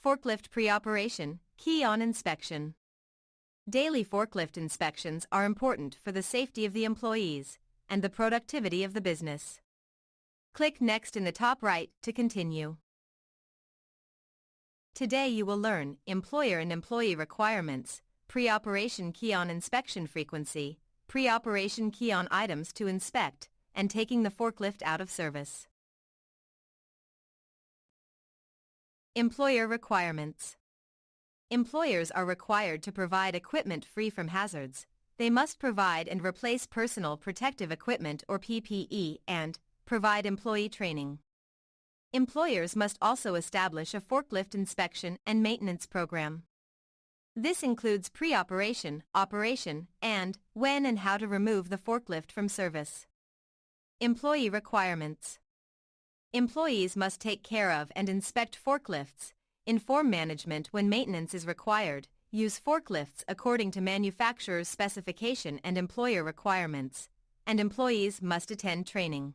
Forklift Pre-Operation Key On Inspection. Daily forklift inspections are important for the safety of the employees and the productivity of the business. Click Next in the top right to continue. Today you will learn employer and employee requirements, pre-operation key on inspection frequency, pre-operation key on items to inspect, and taking the forklift out of service. Employer requirements. Employers are required to provide equipment free from hazards. They must provide and replace personal protective equipment or PPE and provide employee training. Employers must also establish a forklift inspection and maintenance program. This includes pre-operation, operation, and when and how to remove the forklift from service. Employee requirements. Employees must take care of and inspect forklifts, inform management when maintenance is required, use forklifts according to manufacturer's specification and employer requirements, and employees must attend training.